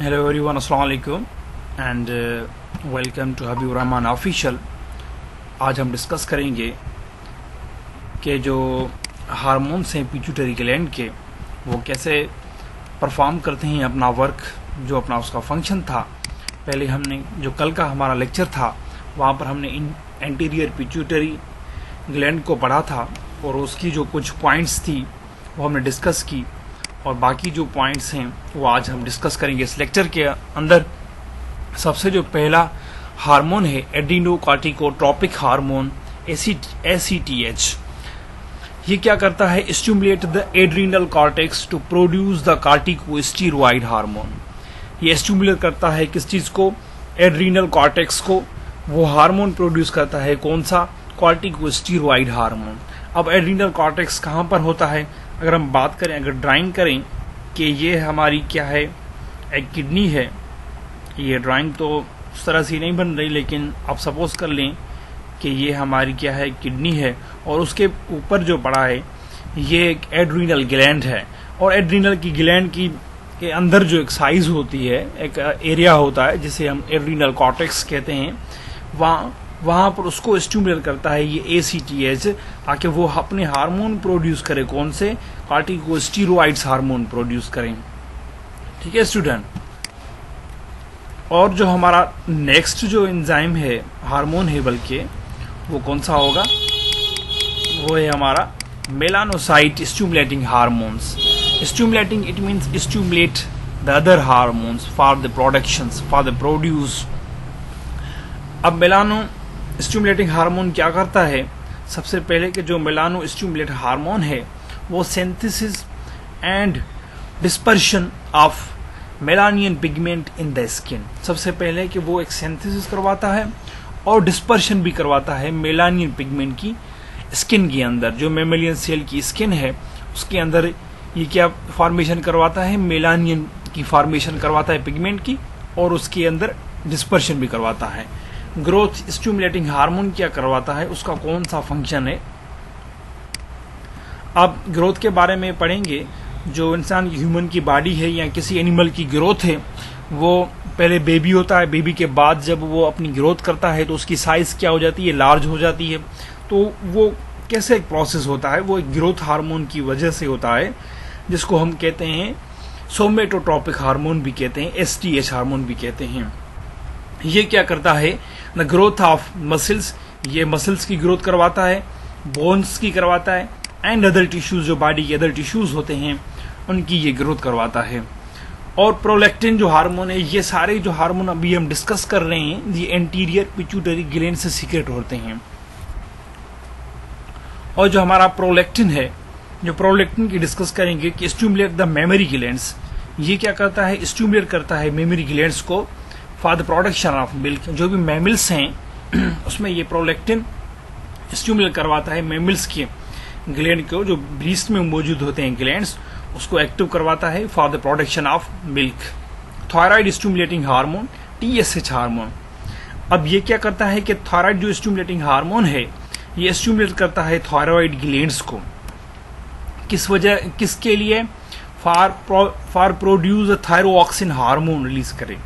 Hello everyone, अस्सलाम वालेकुम and welcome to Habib Rahman official. आज हम डिस्कस करेंगे कि जो हार्मोन्स हैं पिट्यूटरी ग्लैंड के, वो कैसे परफॉर्म करते हैं अपना वर्क, जो अपना उसका फंक्शन था। पहले हमने जो कल का हमारा लेक्चर था वहाँ पर हमने एंटीरियर पिट्यूटरी ग्लैंड को पढ़ा था और उसकी जो कुछ पॉइंट्स थी वो हमने डिस्कस की, और बाकी जो पॉइंट्स हैं वो आज हम डिस्कस करेंगे इस लेक्चर के अंदर। सबसे जो पहला हार्मोन है एड्रीनोकॉर्टिकोट्रोपिक हार्मोन ACTH। ये क्या करता है? Stimulate the adrenal cortex to produce the corticosteroid hormone. ये स्टिमुलेट करता है किस चीज को? एड्रीनल कॉर्टेक्स को। वो हार्मोन प्रोड्यूस करता है कौन सा? Corticosteroid hormone. अब एड्रीनल कॉर्टेक्स कहाँ पर होता है? अगर हम बात करें, अगर ड्राइंग करें कि ये हमारी क्या है, एक किडनी है। ये ड्राइंग तो उस तरह से नहीं बन रही, लेकिन आप सपोज कर लें कि ये हमारी क्या है, किडनी है, और उसके ऊपर जो पड़ा है ये एक एड्रीनल ग्लैंड है। और एड्रीनल की ग्लैंड की के अंदर जो एक साइज होती है, एक एरिया होता है जिसे हम एड्रीनल कॉर्टेक्स कहते हैं, वहाँ पर उसको स्टिमुलेट करता है ये ACTH, ताकि वो अपने हार्मोन प्रोड्यूस करे। कौन से? कॉर्टिकोस्टेरॉइड्स हार्मोन प्रोड्यूस करें। ठीक है स्टूडेंट। और जो हमारा नेक्स्ट जो एंजाइम है, हार्मोन है बल्कि, वो कौन सा होगा? वो है हमारा melanocyte stimulating hormones. Stimulating it means stimulate the other hormones for the productions, for the produce. अब मेलानो स्टिमुलेटिंग हार्मोन क्या करता है? सबसे पहले कि जो मेलानो स्टिमुलेट हार्मोन है वो synthesis and dispersion of melanin pigment in the skin. सबसे पहले कि वो एक सिंथेसिस करवाता है और डिस्पर्शन भी करवाता है मेलानियन पिगमेंट की स्किन के अंदर। जो मेमेलियन सेल की स्किन है उसके अंदर ये क्या फॉर्मेशन करवाता है? मेलानियन की फॉर्मेशन करवाता है पिगमेंट की, और उसके अंदर डिस्पर्शन भी करवाता है। ग्रोथ स्टिमुलेटिंग हार्मोन क्या करवाता है? उसका कौन सा फंक्शन है? अब ग्रोथ के बारे में पढ़ेंगे। जो इंसान की ह्यूमन की बॉडी है या किसी एनिमल की ग्रोथ है, वो पहले बेबी होता है, बेबी के बाद जब वो अपनी ग्रोथ करता है तो उसकी साइज क्या हो जाती है? लार्ज हो जाती है। तो वो कैसे एक प्रोसेस होता है? वो एक ग्रोथ हार्मोन की वजह से होता है, जिसको हम कहते हैं सोमेटोट्रोपिक हार्मोन भी कहते हैं, STH हार्मोन भी कहते हैं। ये क्या करता है? द ग्रोथ ऑफ मसल्स, ये मसल्स की ग्रोथ करवाता है, बोन्स की करवाता है, एंड अदर टिश्यूज, जो बॉडी के अदर टिश्यूज होते हैं उनकी ये ग्रोथ करवाता है। और प्रोलैक्टिन जो हार्मोन है, ये सारे जो हार्मोन अभी हम डिस्कस कर रहे हैं ये एंटीरियर पिट्यूटरी ग्लैंड से सीक्रेट होते हैं। और जो हमारा प्रोलैक्टिन है, जो प्रोलैक्टिन की डिस्कस करेंगे कि स्टिमुलेट द मेमोरी ग्लैंड्स। ये क्या करता है? स्टिमुलेट करता है मेमोरी ग्लैंड्स को for the production of milk. जो भी मैमल्स हैं उसमें ये प्रोलैक्टिन स्टिमुलेट करवाता है मेमल्स के ग्लैंड को, जो ब्रीस्ट में मौजूद होते हैं ग्लैंड्स, उसको एक्टिव करवाता है for the production of milk. Thyroid stimulating hormone TSH hormone. अब ये क्या करता है कि थायराइड जो स्टिमुलेटिंग हार्मोन है ये स्टिमुलेट करता है थायराइड ग्लैंड्स को। किस वजह, किसके लिए? फॉर प्रोड्यूस थायरोऑक्सिन हार्मोन रिलीज करे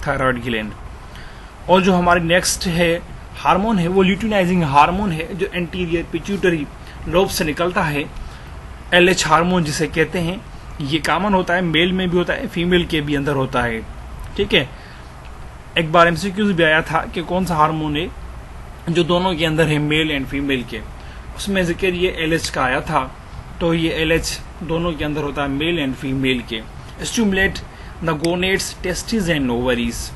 थायराइड ग्लैंड। और जो हमारी नेक्स्ट है हार्मोन है वो ल्यूटिनाइजिंग हार्मोन है, जो एंटीरियर पिट्यूटरी लोब से निकलता है, LH हार्मोन जिसे कहते हैं। ये कॉमन होता है, मेल में भी होता है, फीमेल के भी अंदर होता है। ठीक है। एक बार MCQs भी आया था कि कौन सा हार्मोन है जो दोनों के अंदर है, मेल एंड फीमेल के। उसमें जिक्र ये LH का आया था। तो ये LH दोनों के अंदर होता है, मेल एंड फीमेल के। Stimulate the gonads, testis and ovaries.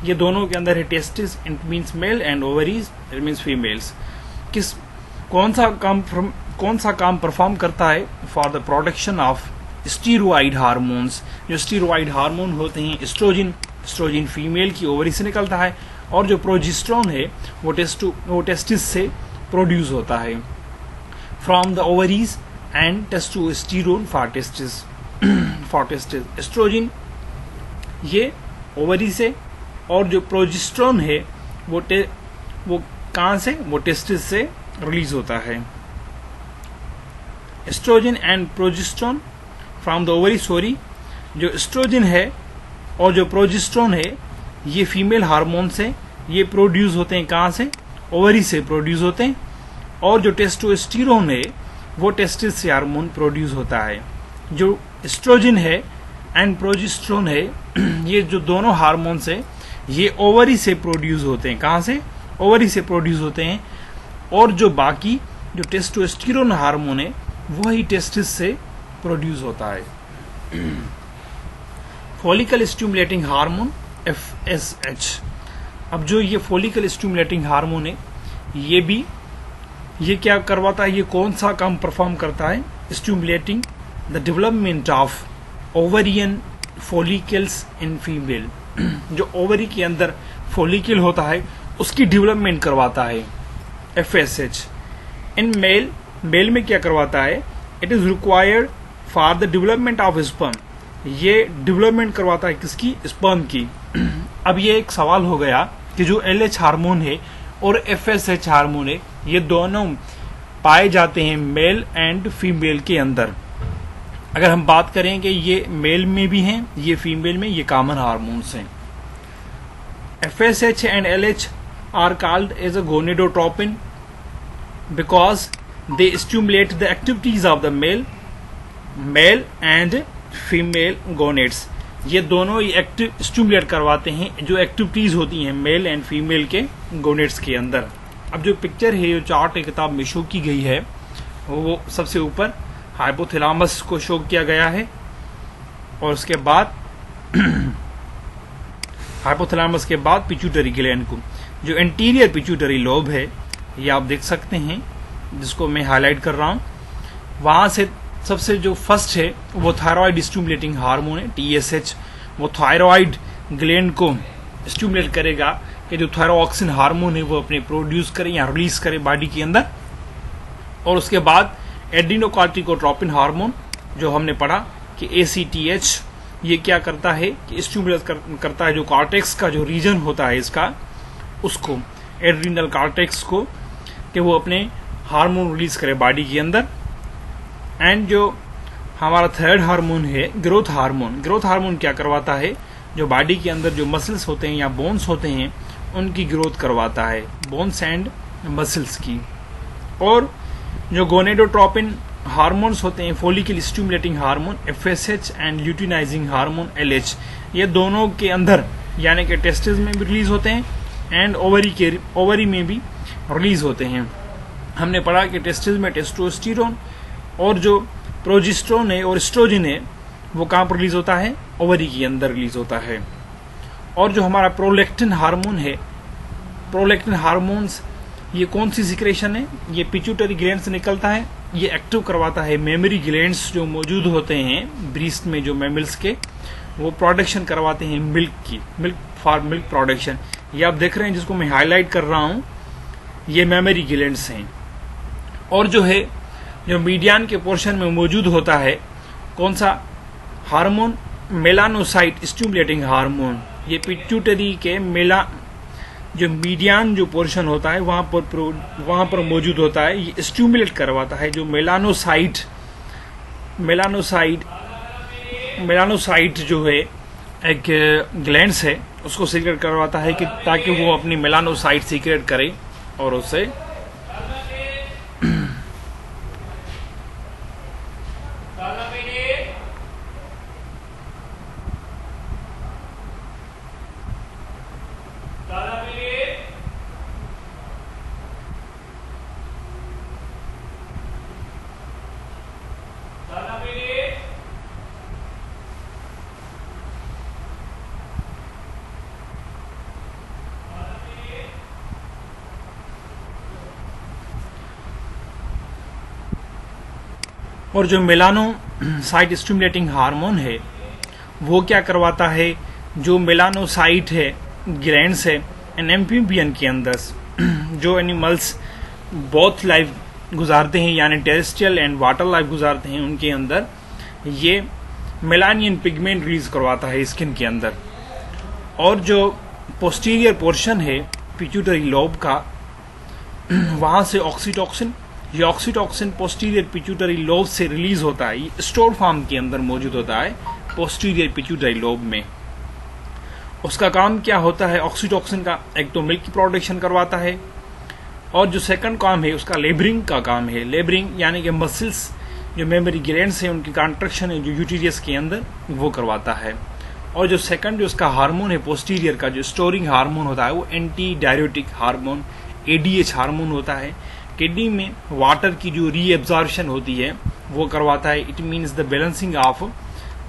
ये दोनों के अंदर है, testis it means male and ovaries it means females. कौन सा काम परफॉर्म करता है? For the production of steroid hormones. जो स्टीरॉइड हार्मोन होते हैं, एस्ट्रोजन फीमेल की ओवरी से निकलता है, और जो प्रोजेस्टेरोन है वो टेस्टिस से प्रोड्यूस होता है from the ovaries, and testosterone for testis. Estrogen ये ओवरी से, और जो प्रोजेस्टेरोन है वो कहाँ से? वो टेस्टिस से रिलीज होता है। Estrogen and progesterone from the ovary, जो एस्ट्रोजन है और जो प्रोजेस्टेरोन है ये फीमेल हार्मोन्स है, ये प्रोड्यूस होते हैं कहाँ से, ओवरी से प्रोड्यूस होते हैं। और जो टेस्टोस्टेरोन है वो टेस्टिस से हार्मोन प्रोड्यूस होता है। जो एस्ट्रोजन है एंड प्रोजेस्टेरोन है ये जो दोनों हार्मोन्स है ये ओवरी से प्रोड्यूस होते हैं। कहाँ से, ओवरी से प्रोड्यूस होते हैं। और जो बाकी जो टेस्टोस्टेरोन हार्मोन है वही टेस्टिस से प्रोड्यूस होता है। Follicle stimulating hormone FSH। अब जो ये फॉलिकल स्टिमुलेटिंग हार्मोन है ये क्या करवाता है, ये कौन सा काम परफॉर्म करता है, stimulating the development of ovarian follicles in female. जो ओवरी के अंदर फॉलिकल होता है उसकी डेवलपमेंट करवाता है FSH। इन मेल में क्या करवाता है, it is required for the development of sperm. ये डेवलपमेंट करवाता है किसकी, स्पर्म की। अब ये एक सवाल हो गया कि जो LH हार्मोन है और FSH हार्मोन है ये दोनों पाए जाते हैं मेल एंड फीमेल के अंदर। अगर हम बात करें कि ये मेल में भी हैं, ये फीमेल में, ये कॉमन हार्मोन्स हैं। FSH and LH are called as a gonadotropin because they stimulate the activities of the male and female gonads। ये दोनों ही स्टिमुलेट करवाते हैं जो एक्टिविटीज होती हैं मेल एंड फीमेल के गोनेड्स के अंदर। अब जो पिक्चर है, जो चार्ट किताब में शो की गई है, वो सबसे ऊपर हाइपोथैलेमस को शो किया गया है और उसके बाद हाइपोथैलेमस के बाद पिट्यूटरी ग्लैंड को। जो एंटीरियर पिट्यूटरी लोब है ये आप देख सकते हैं, जिसको मैं हाईलाइट कर रहा हूं। वहां से सबसे जो फर्स्ट है वो थायराइड स्टिमुलेटिंग हार्मोन है TSH। वो थायराइड ग्लैंड को स्टिमुलेट करेगा कि जो थायरोक्सिन हार्मोन है वो अपने प्रोड्यूस करे या रिलीज करे बॉडी के अंदर। और उसके बाद एड्रीनोकॉर्टिकोट्रोपिन हार्मोन जो हमने पढ़ा कि ACTH ये क्या करता है कि स्टिमुलेट करता है जो कॉर्टेक्स का जो रीजन होता है इसका, उसको एड्रीनल कॉर्टेक्स को, कि वो अपने हार्मोन रिलीज करे बॉडी के अंदर। एंड जो हमारा थर्ड हार्मोन है ग्रोथ हार्मोन क्या करवाता है, जो बॉडी के अंदर जो मसल्स होते हैं या बोन्स होते हैं उनकी ग्रोथ करवाता है, बोन्स एंड मसल्स की। और जो गोनेडोट्रोपिन हार्मोन्स होते हैं, follicle stimulating hormone FSH and luteinizing hormone LH, ये दोनों के अंदर यानी कि टेस्टिस में भी रिलीज होते हैं एंड ओवरी में भी रिलीज होते हैं। हमने पढ़ा कि टेस्टिस में टेस्टोस्टेरोन और जो प्रोजेस्टेरोन है और एस्ट्रोजन है वो कहाँ पर रिलीज होता है, ओवरी के अंदर रिलीज होता है। और जो हमारा प्रोलैक्टिन हार्मोन है, प्रोलैक्टिन हार्मोन्स ये कौन सी सिक्रेशन है, ये पिट्यूटरी ग्लैंड से निकलता है। ये एक्टिव करवाता है मेमरी ग्लैंड्स जो मौजूद होते हैं ब्रीस्ट में, जो मैमल्स के, वो प्रोडक्शन करवाते हैं मिल्क फॉर मिल्क प्रोडक्शन। ये आप देख रहे हैं जिसको मैं हाईलाइट कर रहा हूं, ये मेमरी ग्लैंड्स हैं। और जो है जो मीडियन के पोर्शन में मौजूद होता है कौन सा हार्मोन, मेलानोसाइट स्टिमुलेटिंग हार्मोन। ये पिट्यूटरी के जो मीडियन जो पोर्शन होता है वहां पर मौजूद होता है, ये स्टिमुलेट करवाता है। जो मेलानोसाइट जो है एक ग्लैंड्स है उसको सीक्रेट करवाता है कि ताकि वो अपनी मेलानोसाइट सीक्रेट करे और उसे और जो मेलानोसाइट स्टिमुलेटिंग हार्मोन है वो क्या करवाता है, जो मेलानोसाइट है ग्लैंड्स है एन एम्फीबियन के अंदर जो एनिमल्स बोथ लाइफ गुजारते हैं यानी टेरेस्ट्रियल एंड वाटर लाइफ गुजारते हैं, उनके अंदर ये मेलानियन पिगमेंट रिलीज करवाता है स्किन के अंदर। और जो पोस्टीरियर पोर्शन है पिट्यूटरी लोब का, वहां से ऑक्सीटॉक्सिन, ये ऑक्सीटॉक्सिन पोस्टीरियर पिट्यूटरी लोब से रिलीज होता है, ये स्टोर फॉर्म के अंदर मौजूद होता है पोस्टीरियर पिट्यूटरी लोब में। उसका काम क्या होता है ऑक्सीटोसिन का, एक तो मिल्क की प्रोडक्शन करवाता है, और जो सेकंड काम है उसका लेबरिंग का काम है। लेबरिंग यानी कि मसल्स जो मेमोरी ग्लैंड्स है उनकी कॉन्ट्रैक्शन है जो यूटेरियस के अंदर वो करवाता है। और जो सेकंड जो उसका हार्मोन है पोस्टीरियर का जो स्टोरिंग हार्मोन होता है वो anti diuretic hormone ADH hormone होता है। किडनी में वाटर की जो रीएब्जॉर्प्शन होती है वो करवाता है। It means the balancing of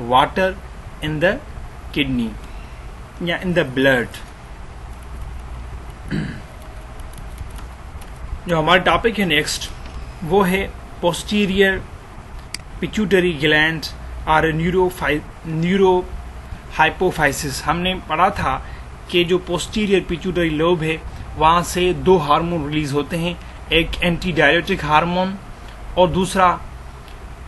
water in the kidney या इन द ब्लड। जो हमारा टॉपिक है नेक्स्ट वो है पोस्टीरियर पिट्यूटरी ग्लैंड और न्यूरो हाइपोफाइसिस। हमने पढ़ा था कि जो पोस्टीरियर पिट्यूटरी लोब है वहां से दो हार्मोन रिलीज होते हैं, एक एंटी डायरेटिक हार्मोन और दूसरा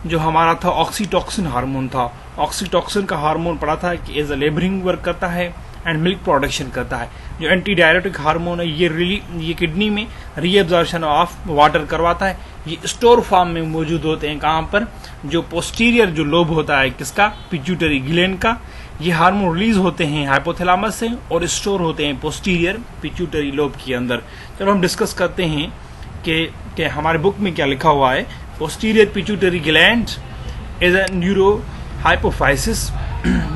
जो हमारा था ऑक्सीटोसिन हार्मोन था। ऑक्सीटोसिन का हार्मोन पढ़ा था कि एज अ लेबरिंग वर्क करता है एंड मिल्क प्रोडक्शन करता है। जो एंटी डायरेटिक हार्मोन है ये किडनी में रीएब्जॉर्प्शन ऑफ वाटर करवाता है। ये स्टोर फॉर्म में मौजूद होते हैं कहां पर, जो पोस्टीरियर जो लोब होता है किसका, पिट्यूटरी ग्लैंड का। ये हार्मोन रिलीज होते हैं हाइपोथैलेमस से और स्टोर होते हैं पोस्टीरियर पिट्यूटरी लोब के अंदर। चलो हम डिस्कस करते हैं कि हमारे बुक में क्या लिखा हुआ है। Posterior pituitary gland is a neuro hypophysis.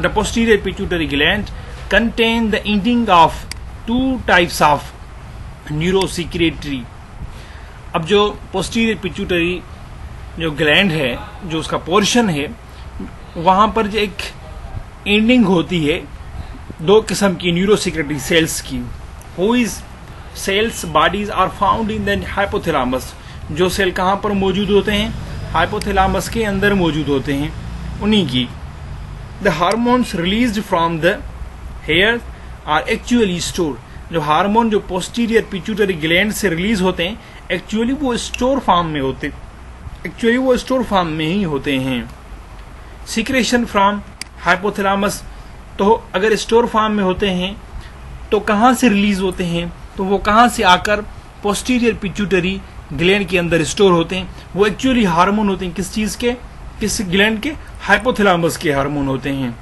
The posterior pituitary gland contain the ending of two types of neurosecretory. अब जो posterior pituitary जो ग्लैंड है जो उसका पोर्शन है वहां पर जो एक एंडिंग होती है दो किस्म की न्यूरोसेक्रेटरी सेल्स की। Whose cells bodies are found in the hypothalamus. जो सेल कहां पर मौजूद होते हैं, हाइपोथैलेमस के अंदर मौजूद होते हैं उन्हीं की। The hormones released from the here are actually store. जो हार्मोन जो पोस्टीरियर पिट्यूटरी ग्लैंड से रिलीज होते हैं एक्चुअली वो स्टोर फॉर्म में होते ही होते हैं। सिक्रेशन फ्रॉम हाइपोथैलेमस, तो अगर स्टोर फॉर्म में होते हैं तो कहां से रिलीज होते हैं, तो वो कहां से आकर पोस्टीरियर पिट्यूटरी ग्लैंड के अंदर स्टोर होते हैं। वो एक्चुअली हार्मोन होते हैं किस चीज के, किस ग्लैंड के, हाइपोथैलेमस के हार्मोन होते हैं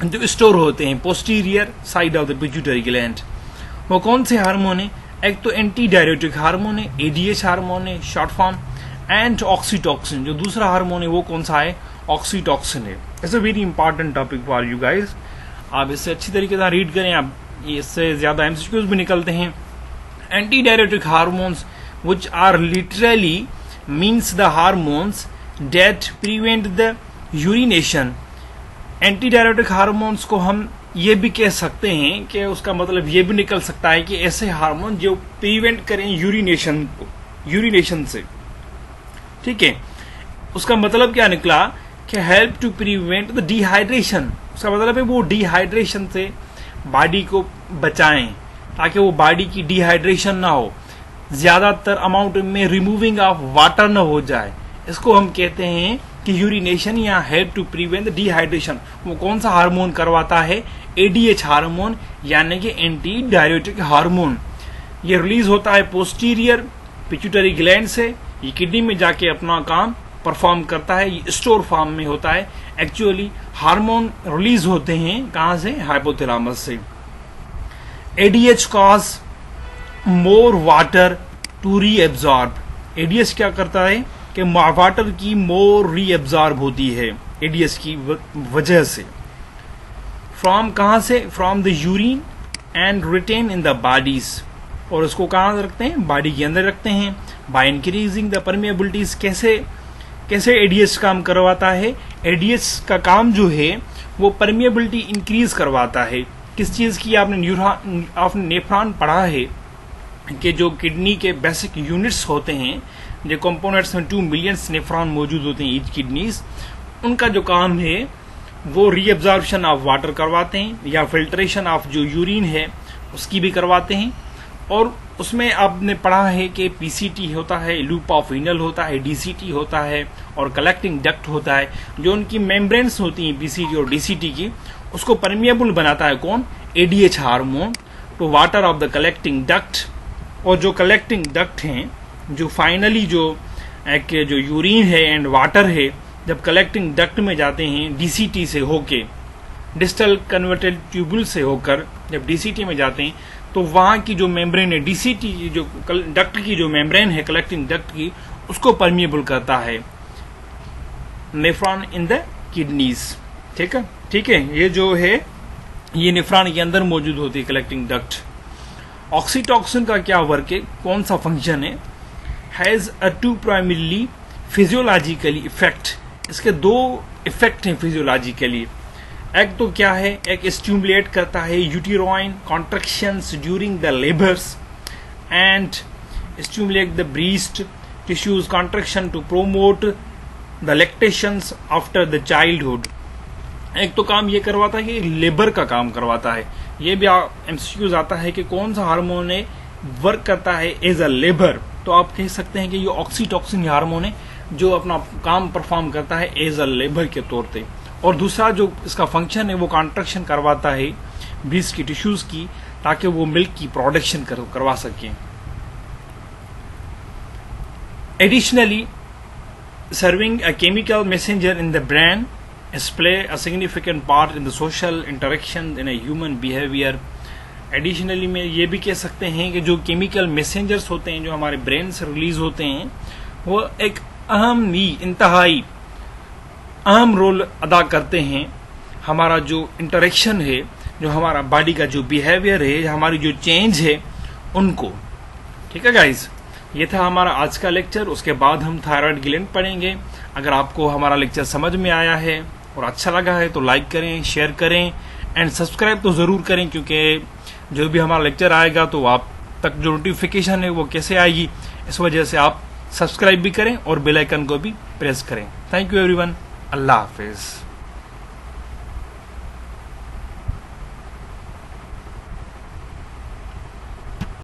जो स्टोर होते हैं posterior side of the pituitary gland. वो कौन से हार्मोन है, एक तो एंटी डायरेटिक हार्मोन है, एडीएच हार्मोन है शॉर्ट फॉर्म, एंड ऑक्सीटोसिन। जो दूसरा हार्मोन है वो कौन सा है, ऑक्सीटोसिन है। It's a very important topic for you guys. आप इससे अच्छी तरीके से रीड करें, आप इससे ज्यादा एमसीक्यूज भी निकलते हैं। Anti diuretic hormones which are literally means the hormones that prevent the urination. Anti diuretic hormones को हम ये भी कह सकते हैं कि उसका मतलब ये भी निकल सकता है कि ऐसे हार्मोन जो प्रिवेंट करें यूरिनेशन से। ठीक है, उसका मतलब क्या निकला कि help to prevent the dehydration. उसका मतलब है वो डिहाइड्रेशन से बॉडी को बचाएं ताकि वो बॉडी की डिहाइड्रेशन ना हो, ज्यादातर अमाउंट में रिमूविंग ऑफ वाटर ना हो जाए। इसको हम कहते हैं कि यूरिनेशन या हेल्प टू प्रिवेंट डिहाइड्रेशन। वो कौन सा हार्मोन करवाता है, एडीएच हार्मोन यानी कि एंटी डायरेटिक हार्मोन। ये रिलीज होता है पोस्टीरियर पिट्यूटरी ग्लैंड से, ये किडनी में जाके अपना काम परफॉर्म करता है। ये स्टोर फॉर्म में होता है। एक्चुअली हार्मोन रिलीज होते हैं कहां से, हाइपोथैलेमस से। ADH cause more water to reabsorb. ADH क्या करता है कि वाटर की मोर रीएब्जॉर्ब होती है एडीएच की वजह से। फ्रॉम कहां से, from the urine and retain in the bodies. और उसको कहां रखते हैं, बॉडी के अंदर रखते हैं। By increasing the permeabilities. कैसे एडीएच काम करवाता है, एडीएच का काम जो है वो परमिएबिलिटी इंक्रीज करवाता है। किस चीज की, आपने नेफ्रॉन पढ़ा है कि जो किडनी के बेसिक यूनिट्स होते हैं, जो कंपोनेंट्स में 2 मिलियन नेफ्रॉन मौजूद होते हैं ईच किडनीज, उनका जो काम है वो रीअब्जॉर्प्शन ऑफ वाटर करवाते हैं या फिल्ट्रेशन ऑफ जो यूरिन है उसकी भी करवाते हैं। और उसमें आपने पढ़ा है कि पीसीटी होता है, लूप ऑफ रीनल होता है, डीसीटी होता है और कलेक्टिंग डक्ट होता है। जो उनकी मेम्ब्रेन्स होती हैं पीसीटी और डीसीटी की, उसको परमिएबल बनाता है कौन, ADH hormone to water of the collecting duct. और जो कलेक्टिंग डक्ट हैं, जो फाइनली जो यूरिन है एंड वाटर है, जब कलेक्टिंग डक्ट में जाते हैं डीसीटी से होके, डिस्टल कन्वर्टेड ट्यूबुल से होकर जब डीसीटी में जाते हैं तो वहां की जो मेम्ब्रेन है, डीसीटी जो डक्ट की जो मेम्ब्रेन है कलेक्टिंग डक्ट की, उसको परमिएबल करता है नेफ्रॉन इन द किडनीज। ठीक है, ये जो है ये नेफ्रॉन के अंदर मौजूद होती है कलेक्टिंग डक्ट। ऑक्सीटॉक्सिन का क्या वर्क है, कौन सा फंक्शन है? Has a to primarily physiologically effect. इसके दो इफेक्ट हैं फिजियोलॉजिकली। एक तो क्या है, एक स्टिमुलेट करता है uterine contractions during the labours and stimulate the breast tissues contraction to promote the lactations after the childhood. एक तो काम ये करवाता है कि लेबर का काम करवाता है। ये भी एमसीक्यूज आता है कि कौन सा हार्मोन है वर्क करता है एज अ लेबर, तो आप कह सकते हैं कि ये ऑक्सीटॉक्सिन हार्मोन है जो अपना काम परफॉर्म करता है एज अ लेबर के तौर पे। और दूसरा जो इसका फंक्शन है वो कॉन्ट्रैक्शन करवाता है ब्रीस्ट की टिश्यूज की, ताकि वो मिल्क की प्रोडक्शन करवा सकें। Additionally serving a chemical messenger in the brain is play a significant part in the social interaction in a human behavior। Additionally में ये भी कह सकते हैं कि जो केमिकल मैसेंजर्स होते हैं जो हमारे ब्रेन से रिलीज होते हैं वो एक इंतहाई अहम रोल अदा करते हैं हमारा जो इंटरेक्शन है, जो हमारा बॉडी का जो बिहेवियर है, हमारी जो चेंज है उनको। ठीक है गाइज, ये था हमारा आज का लेक्चर। उसके बाद हम थायराइड ग्लैंड पढ़ेंगे। अगर आपको हमारा लेक्चर समझ में आया है और अच्छा लगा है तो लाइक करें, शेयर करें एंड सब्सक्राइब तो ज़रूर करें, क्योंकि जो भी हमारा लेक्चर आएगा तो आप तक जो नोटिफिकेशन है वो कैसे आएगी, इस वजह से आप सब्सक्राइब भी करें और बेल आइकन को भी प्रेस करें। थैंक यू एवरीवन, अल्लाह हाफिज़।